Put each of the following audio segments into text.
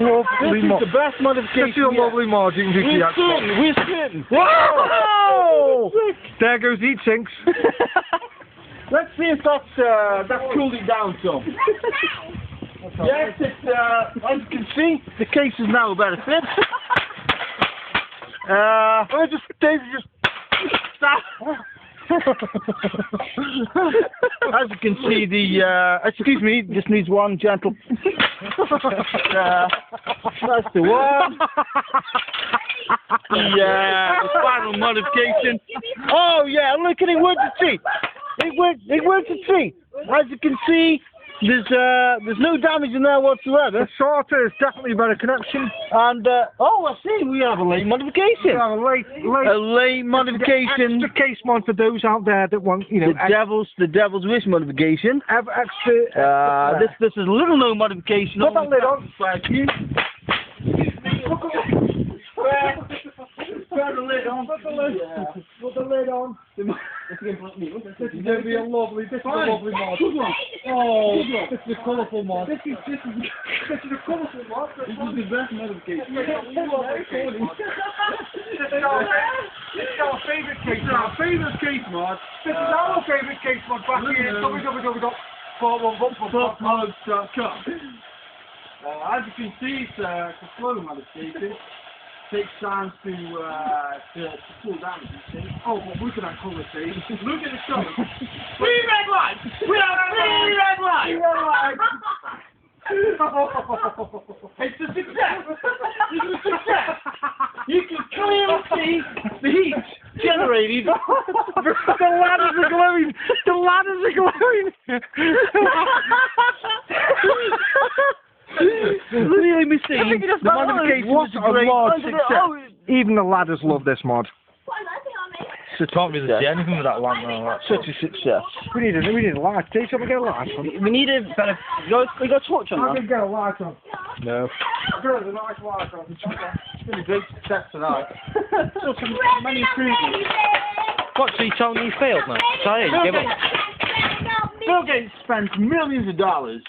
Lovely mod. This is the best modification. This is a lovely mod. You can do to the Xbox. We're sitting. Whoa! There goes heat sinks. Let's see if that's cooled it down some. Yes, it's, as you can see, the case is now a better fit. David just Stop. As you can see, excuse me, just needs one gentle. That's the one. The final modification. Oh yeah, look at it, works a treat. It works a treat. As you can see, there's no damage in there whatsoever. the sorter is definitely a better connection. And I see, we have a late modification. We have a late modification. Extra case mod for those out there that want, you know, The Devil's Wish modification. Extra. This is a little no modification. Put that lid on. Thank you. Put the lid on. Put the lid on. This is going to be a lovely. This is a lovely mod. Oh, this is a colourful mod. This is a colourful mod. This is the best modification. This is our favourite case mod. Our favourite case mod. This is our favourite case mod back here. www.41bumper.com. As you can see, it's a slow modification. Takes time to cool down, you see. Oh, but look at that colour, see? Look at the colour. 3 red lights! We have 3 red lights! It's a success! It's a success! You can clearly see the heat generated. The ladders are glowing! The ladders are glowing! Really missing. The modification was a great success. Even the ladders love this mod. So can't really see anything with that lamp now. Such a success. We need a light. Take something, get a light on. We need a better. We got a torch on I that. can get a light on. No. There's a nice light on. It's been a great success tonight. So many improvements. What, so you telling me you failed now? Sorry, give up. Bill Gates spent millions of dollars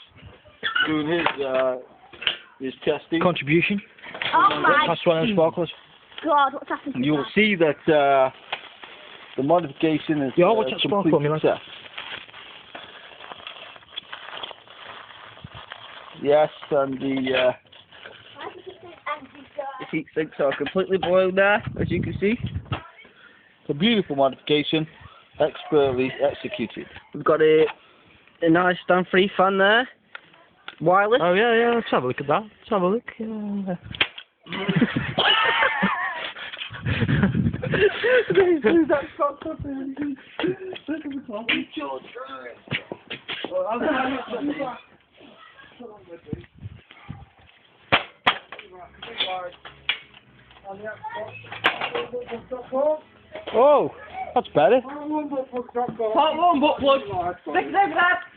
doing his testing. Contribution? Oh my That's one of them sparklers. God, what's happened to And you will see that the modification is Yeah, watch that sparkle on me, like. success. Yes, and the heat sinks are completely boiled there, as you can see. It's a beautiful modification, expertly executed. We've got a nice stand-free fan there, wireless. Oh yeah, let's have a look at that. Let's have a look. Oh, that's better.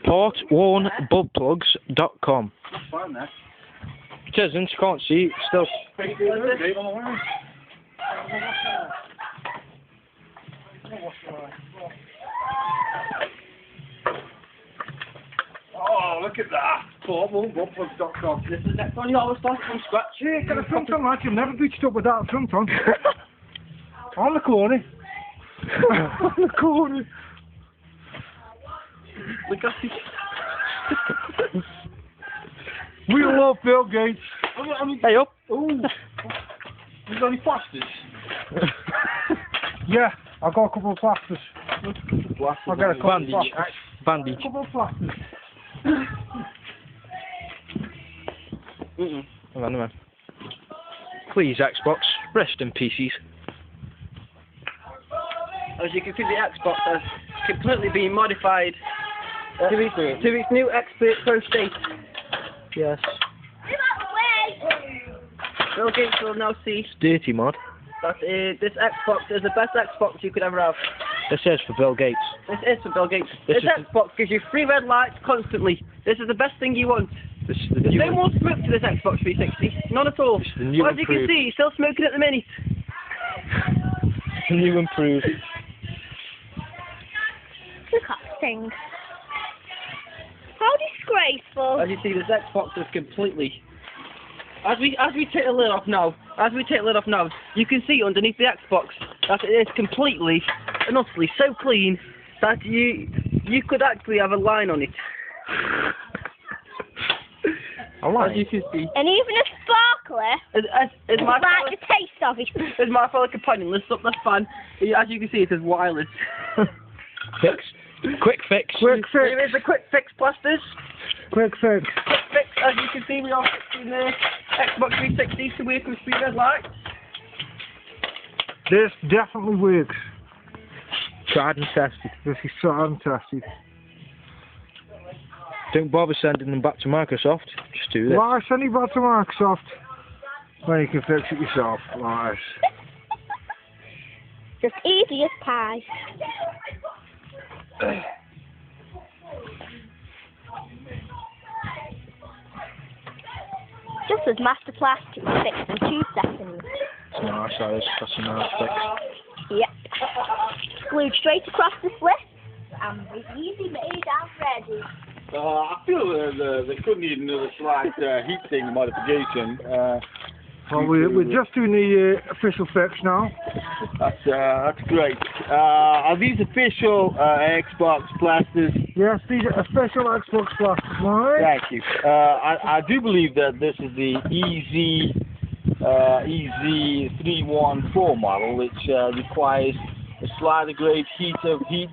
Port1buttplugs.com. It isn't, you can't see it still. Oh, look at that. Port1buttplugs.com. This is next one, you always start from scratch. Yeah, get a front on, lad. You'll never beat it up without a front on. On the corner. On the corner. Look at it. We love Bill Gates. Hey up. Ooh. You got any plasters? Yeah, I've got a couple of plasters. I've got a couple Bandage. of plasters. Bandage. A couple of plasters. Hang on. Please, Xbox, rest in pieces. As you can see, the Xbox has completely been modified to its new Expert Pro state. Yes. Bill Gates will now see It's dirty mod. that this Xbox is the best Xbox you could ever have. This is for Bill Gates. This is for Bill Gates. This This is Xbox gives you 3 red lights constantly. This is the best thing you want. This is the There's new no more smoke to this Xbox 360. None at all. This is the new But as you can improved. see, he's still smoking at the minute. New improved. Look at things. How disgraceful. As you see, this Xbox is completely As we take the lid off now, you can see underneath the Xbox that it is completely and utterly so clean that you could actually have a line on it. As you can see. And even a sparkler, As my like the taste of it. as my fellow companion lifts up the fan, as you can see, it is wireless. Fix. Quick fix. Quick fix. Here is the quick fix plasters. Quick fix. Quick fix, as you can see, we are fixing the Xbox 360 to work with speed red lights. This definitely works. Tried and tested. This is tried and tested. Don't bother sending them back to Microsoft. Just do this. Why send it back to Microsoft when you can fix it yourself? Right. Just easy as pie. Just as Master Plastic fixed in 2 seconds. That's nice, that is. That's a nice fix. Yep. Glued straight across the slip. And the easy made and ready. I feel they could need another slight heating modification. Well, we're just doing the official fix now. That's great. Are these official Xbox plasters? Yes, these are official Xbox plasters, right? Thank you. I do believe that this is the EZ314 model, which requires a slider grade heat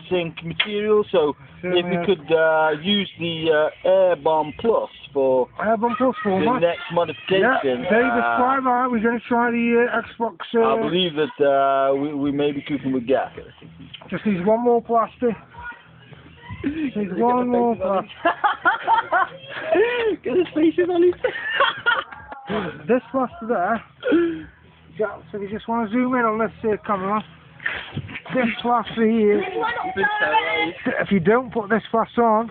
sink material. So if we could use the Air Bomb Plus for Airborne Plus the format. next modification. Yeah, David's quite right. We're going to try the Xbox. I believe that we may be cooking with gas. Just needs one more plaster. Needs one more plaster. Get his faces on it. This plaster there. Yeah, so if you just want to zoom in on this camera. This plaster here. If you don't put this plaster on,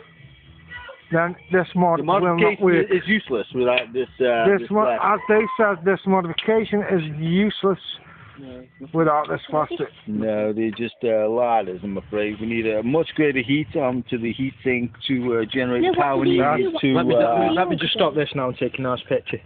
then this mod The will not modification work. is useless without this. This this one, plaster. as they said, this modification is useless without this plaster. No, they're just lighters, I'm afraid. We need a much greater heat to the heat sink to generate No, the power what do you needed do? to. Let me just stop this now and take a nice picture.